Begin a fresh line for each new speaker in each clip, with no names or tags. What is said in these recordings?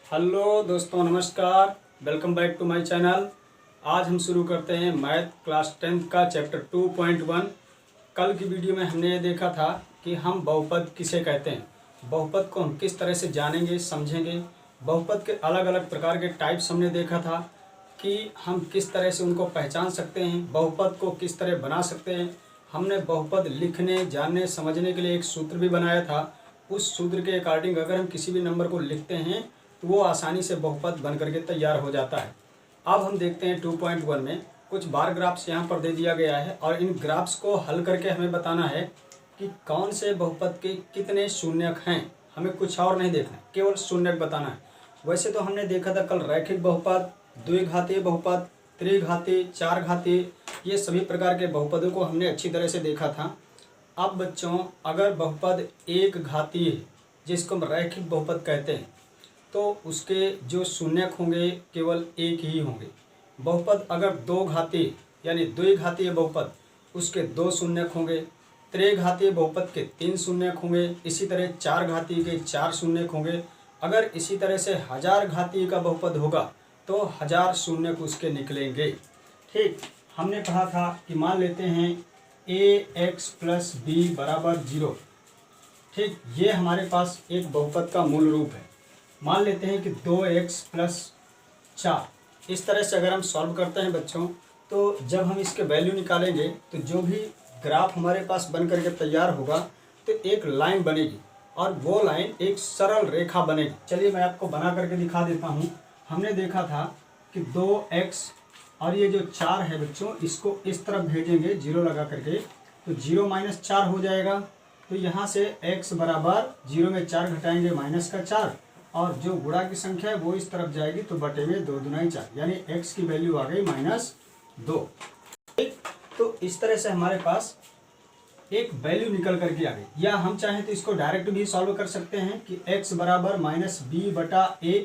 Hello दोस्तों, नमस्कार। Welcome back to my channel. आज हम शुरू करते हैं मैथ क्लास 10th का चैप्टर 2.1। कल की वीडियो में हमने ये देखा था कि हम बहुपद किसे कहते हैं, बहुपद को हम किस तरह से जानेंगे, समझेंगे। बहुपद के अलग अलग प्रकार के टाइप्स हमने देखा था कि हम किस तरह से उनको पहचान सकते हैं, बहुपद को किस तरह बना सकते हैं। हमने बहुपद लिखने, जानने, समझने के लिए एक सूत्र भी बनाया था। उस सूत्र के अकॉर्डिंग अगर हम किसी भी नंबर को लिखते हैं तो वो आसानी से बहुपद बन करके तैयार हो जाता है। अब हम देखते हैं 2.1 में कुछ बार ग्राफ्स यहाँ पर दे दिया गया है और इन ग्राफ्स को हल करके हमें बताना है कि कौन से बहुपद के कितने शून्यक हैं। हमें कुछ और नहीं देखना है, केवल शून्यक बताना है। वैसे तो हमने देखा था कल रैखिक बहुपद, द्विघातीय बहुपद, त्रिघातीय, चार घातीय, ये सभी प्रकार के बहुपदों को हमने अच्छी तरह से देखा था। अब बच्चों, अगर बहुपद एक घातीय है जिसको हम रैखिक बहुपद कहते हैं तो उसके जो शून्यक होंगे केवल एक ही होंगे। बहुपद अगर दो घातीय यानी द्विघातीय बहुपद, उसके दो शून्यक होंगे। त्रिघातीय बहुपद के तीन शून्यक होंगे। इसी तरह चार घातीय के चार शून्यक होंगे। अगर इसी तरह से हजार घातीय का बहुपद होगा तो हजार शून्यक उसके निकलेंगे। ठीक, हमने पढ़ा था कि मान लेते हैं ax + b = 0। ठीक, ये हमारे पास एक बहुपद का मूल रूप है। मान लेते हैं कि 2x + 4। इस तरह से अगर हम सॉल्व करते हैं बच्चों, तो जब हम इसके वैल्यू निकालेंगे तो जो भी ग्राफ हमारे पास बन करके तैयार होगा तो एक लाइन बनेगी और वो लाइन एक सरल रेखा बनेगी। चलिए मैं आपको बना करके दिखा देता हूँ। हमने देखा था कि 2x और ये जो 4 है बच्चों, इसको इस तरफ भेजेंगे 0 लगा करके, तो 0 - 4 हो जाएगा। तो यहाँ से x बराबर 0 में 4 घटाएंगे -4, और जो गुणा की संख्या है वो इस तरफ जाएगी तो बटे में 2 दूनी 4, यानी x की वैल्यू आ गई -2। ठीक, तो इस तरह से हमारे पास एक वैल्यू निकल करके आ गई। या हम चाहें तो इसको डायरेक्ट भी सॉल्व कर सकते हैं कि x बराबर -b/a।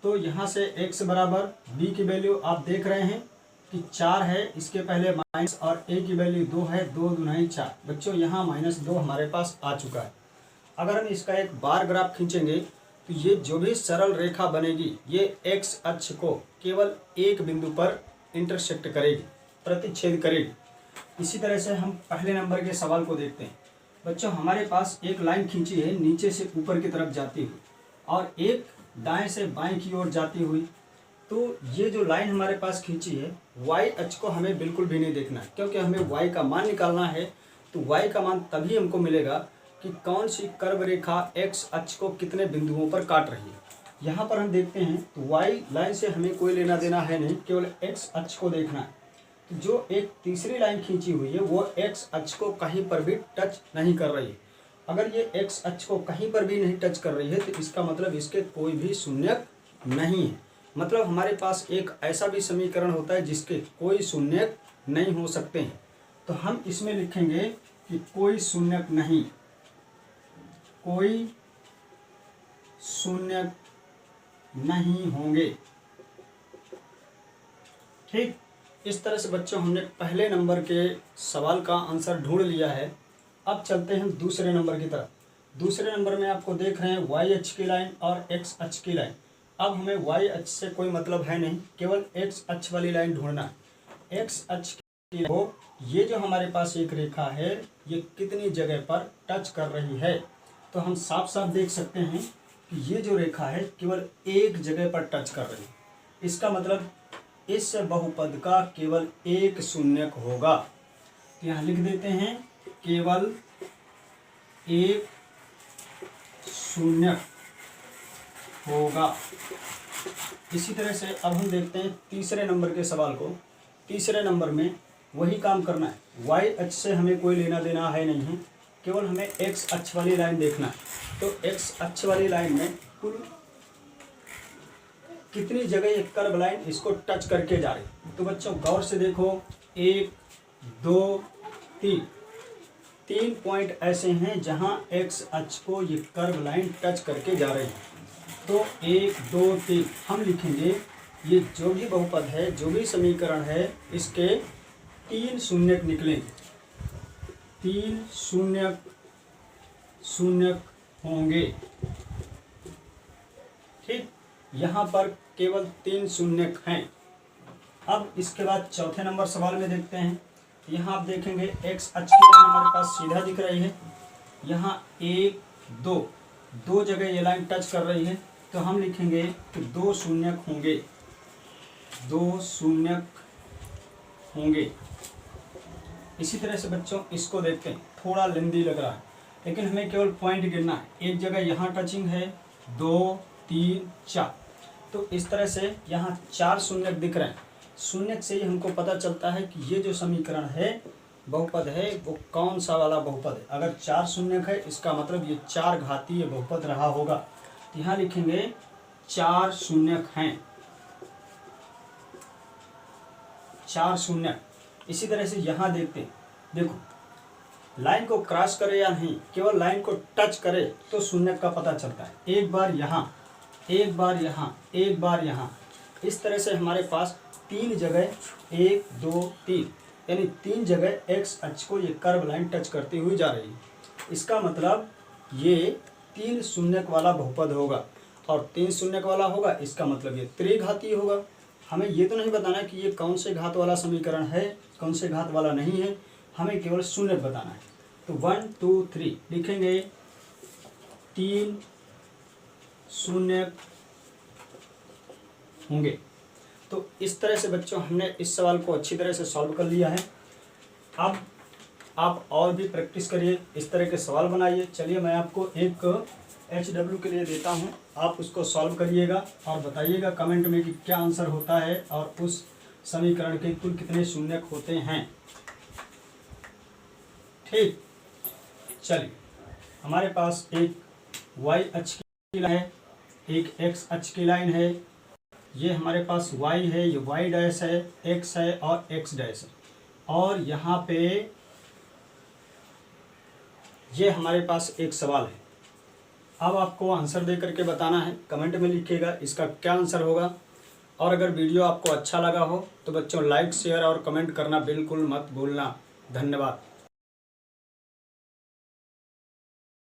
तो यहाँ से x बराबर b की वैल्यू आप देख रहे हैं कि 4 है, इसके पहले माइनस, और a की वैल्यू 2 है, 2 दूनी 4। बच्चों यहाँ -2 हमारे पास आ चुका है। अगर हम इसका एक बार ग्राफ खींचेंगे तो ये जो भी सरल रेखा बनेगी ये x अक्ष को केवल एक बिंदु पर इंटरसेक्ट करेगी, प्रतिच्छेद करेगी। इसी तरह से हम पहले नंबर के सवाल को देखते हैं। बच्चों, हमारे पास एक लाइन खींची है नीचे से ऊपर की तरफ जाती हुई और एक दाएं से बाएं की ओर जाती हुई। तो ये जो लाइन हमारे पास खींची है y अक्ष को हमें बिल्कुल भी नहीं देखना है, क्योंकि हमें y का मान निकालना है। तो y का मान तभी हमको मिलेगा कि कौन सी कर्व रेखा x अक्ष को कितने बिंदुओं पर काट रही है। यहाँ पर हम देखते हैं तो y लाइन से हमें कोई लेना देना है नहीं, केवल x अक्ष को देखना है। तो जो एक तीसरी लाइन खींची हुई है वो x अक्ष को कहीं पर भी टच नहीं कर रही है। अगर ये x अक्ष को कहीं पर भी नहीं टच कर रही है तो इसका मतलब इसके कोई भी शून्यक नहीं है। मतलब हमारे पास एक ऐसा भी समीकरण होता है जिसके कोई शून्यक नहीं हो सकते हैं। तो हम इसमें लिखेंगे कि कोई शून्यक नहीं, कोई शून्यक नहीं होंगे। ठीक, इस तरह से बच्चों हमने पहले नंबर के सवाल का आंसर ढूंढ लिया है। अब चलते हैं दूसरे नंबर की तरफ। दूसरे नंबर में आपको देख रहे हैं y अक्ष की लाइन और x अक्ष की लाइन। अब हमें y अक्ष से कोई मतलब है नहीं, केवल x अक्ष वाली लाइन ढूंढना है। x अक्ष की हो, ये जो हमारे पास एक रेखा है ये कितनी जगह पर टच कर रही है। तो हम साफ साफ देख सकते हैं कि ये जो रेखा है केवल एक जगह पर टच कर रही है। इसका मतलब इस बहुपद का केवल एक शून्यक होगा। तो यहाँ लिख देते हैं केवल एक शून्यक होगा। इसी तरह से अब हम देखते हैं तीसरे नंबर के सवाल को। तीसरे नंबर में वही काम करना है। y अक्ष से हमें कोई लेना देना है नहीं है, केवल हमें x अक्ष वाली लाइन देखना है। तो x अक्ष वाली लाइन में कुल कितनी जगह एक कर्व लाइन इसको टच करके जा रही। तो बच्चों गौर से देखो, 1 2 3 3 पॉइंट ऐसे हैं जहां x अक्ष को ये कर्व लाइन टच करके जा रही है। तो 1 2 3 हम लिखेंगे ये जो भी बहुपद है, जो भी समीकरण है, इसके 3 शून्यक निकलेंगे। 3 शून्यक होंगे। ठीक, यहाँ पर केवल 3 शून्यक हैं। अब इसके बाद चौथे नंबर सवाल में देखते हैं। यहाँ आप देखेंगे एक्स अक्ष की लाइन हमारे पास सीधा दिख रही है। यहाँ 1 2 दो जगह ये लाइन टच कर रही है, तो हम लिखेंगे कि 2 शून्यक होंगे, 2 शून्यक होंगे। इसी तरह से बच्चों इसको देखते हैं, थोड़ा लेंदी लग रहा है लेकिन हमें केवल पॉइंट गिनना है। एक जगह यहाँ टचिंग है, 2 3 4, तो इस तरह से यहाँ 4 शून्यक दिख रहे हैं। शून्यक से ही हमको पता चलता है कि ये जो समीकरण है बहुपद है वो कौन सा वाला बहुपद है। अगर 4 शून्यक है इसका मतलब ये 4 घातीय बहुपद रहा होगा। तो यहाँ लिखेंगे 4 शून्यक हैं, 4 शून्यक। इसी तरह से यहाँ देखते हैं, देखो लाइन को क्रॉस करे या नहीं, केवल लाइन को टच करे तो शून्यक का पता चलता है। एक बार यहाँ, एक बार यहाँ, एक बार यहाँ, इस तरह से हमारे पास 3 जगह 1 2 3 यानी 3 जगह एक्स अक्ष को ये कर्व लाइन टच करती हुई जा रही है। इसका मतलब ये 3 शून्यक वाला बहुपद होगा, और 3 शून्यक वाला होगा इसका मतलब ये त्रिघातीय होगा। हमें ये तो नहीं बताना कि ये कौन से घात वाला समीकरण है, कौन से घात वाला नहीं है, हमें केवल शून्यक बताना है। तो 1 2 3 लिखेंगे, 3 शून्यक होंगे। तो इस तरह से बच्चों हमने इस सवाल को अच्छी तरह से सॉल्व कर लिया है। अब आप और भी प्रैक्टिस करिए, इस तरह के सवाल बनाइए। चलिए मैं आपको एक HW के लिए देता हूं, आप उसको सॉल्व करिएगा और बताइएगा कमेंट में कि क्या आंसर होता है और उस समीकरण के कुल कितने शून्यक होते हैं। ठीक, चलिए हमारे पास एक y अक्ष की लाइन है, एक x अक्ष की लाइन है। ये हमारे पास y है, ये y डैश है, x है और x डैश है, और यहाँ पे ये हमारे पास एक सवाल है। अब आपको आंसर दे करके बताना है, कमेंट में लिखिएगा इसका क्या आंसर होगा। और अगर वीडियो आपको अच्छा लगा हो तो बच्चों लाइक शेयर और कमेंट करना बिल्कुल मत भूलना। धन्यवाद।